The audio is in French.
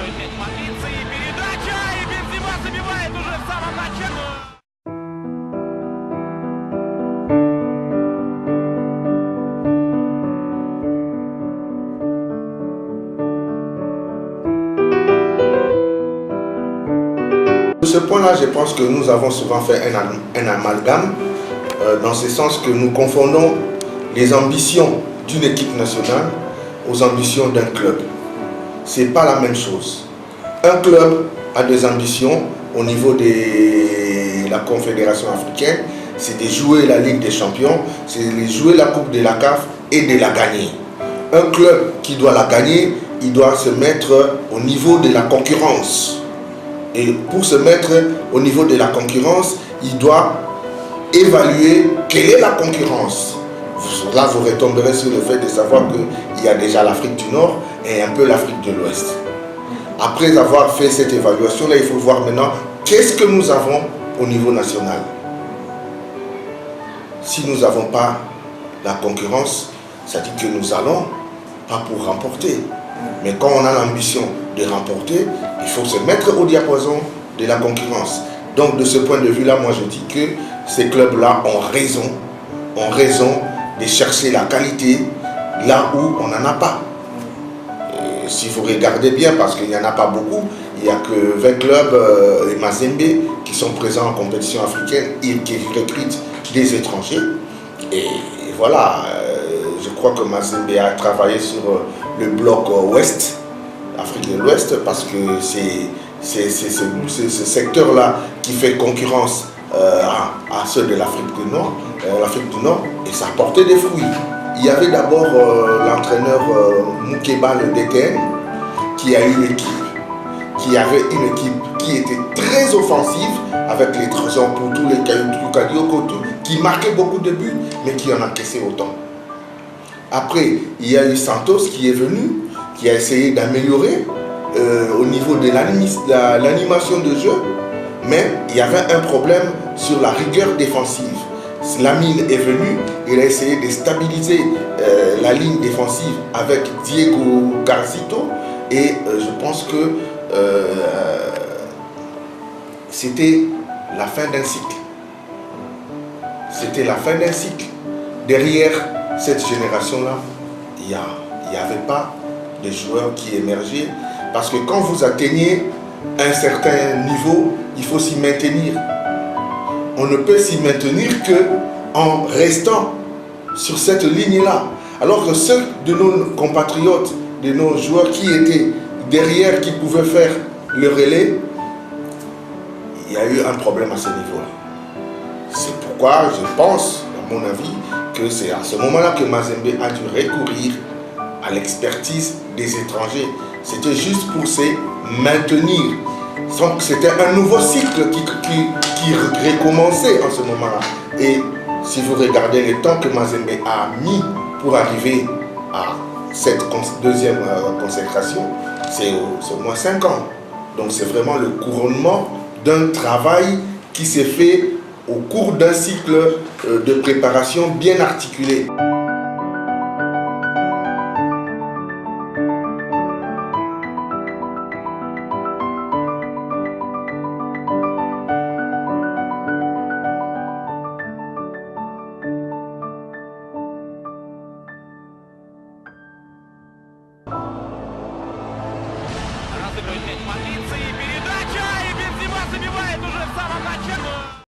разыгрывает мяч Матрица и передача, и Бензема забивает уже в самом начале. Sur ce point-là, je pense que nous avons souvent fait un amalgame, dans ce sens que nous confondons les ambitions d'une équipe nationale aux ambitions d'un club. Ce n'est pas la même chose. Un club a des ambitions au niveau de la Confédération africaine, c'est de jouer la Ligue des Champions, c'est de jouer la Coupe de la CAF et de la gagner. Un club qui doit la gagner, il doit se mettre au niveau de la concurrence. Et pour se mettre au niveau de la concurrence, il doit évaluer quelle est la concurrence. Là, vous retomberez sur le fait de savoir qu'il y a déjà l'Afrique du Nord et un peu l'Afrique de l'Ouest. Après avoir fait cette évaluation-là, il faut voir maintenant qu'est-ce que nous avons au niveau national. Si nous n'avons pas la concurrence, ça dit que nous allons pas pour remporter. Mais quand on a l'ambition de remporter, il faut se mettre au diapason de la concurrence. Donc de ce point de vue-là, moi je dis que ces clubs-là ont raison de chercher la qualité là où on n'en a pas. Et si vous regardez bien, parce qu'il n'y en a pas beaucoup, il n'y a que 20 clubs et Mazembe qui sont présents en compétition africaine et qui recrutent des étrangers. Et voilà, je crois que Mazembe a travaillé sur le bloc ouest, Afrique de l'Ouest, parce que c'est ce secteur-là qui fait concurrence à ceux de l'Afrique du Nord, et ça a porté des fruits. Il y avait d'abord l'entraîneur Moukeba, le DTN, qui a eu une équipe, qui avait une équipe qui était très offensive, avec les Trésors pour tous les Kadioko, qui marquait beaucoup de buts, mais qui en encaissait autant. Après, il y a eu Santos qui est venu, qui a essayé d'améliorer au niveau de l'animation de jeu, mais il y avait un problème sur la rigueur défensive. Lamine est venu, il a essayé de stabiliser la ligne défensive avec Diego Garcito, et je pense que c'était la fin d'un cycle. C'était la fin d'un cycle. Derrière cette génération-là, il n'y avait pas de joueurs qui émergeaient, parce que quand vous atteignez un certain niveau, il faut s'y maintenir. On ne peut s'y maintenir qu'en restant sur cette ligne-là. Alors que ceux de nos compatriotes, de nos joueurs qui étaient derrière, qui pouvaient faire le relais, il y a eu un problème à ce niveau-là. C'est pourquoi je pense, à mon avis, que c'est à ce moment-là que Mazembe a dû recourir à l'expertise des étrangers. C'était juste pour se maintenir. C'était un nouveau cycle qui recommençait en ce moment-là. Et si vous regardez le temps que Mazembe a mis pour arriver à cette deuxième consécration, c'est au moins 5 ans. Donc c'est vraiment le couronnement d'un travail qui s'est fait au cours d'un cycle de préparation bien articulé. Разыгрывает мяч Матрица и передача, и Бензема забивает уже в самом начале.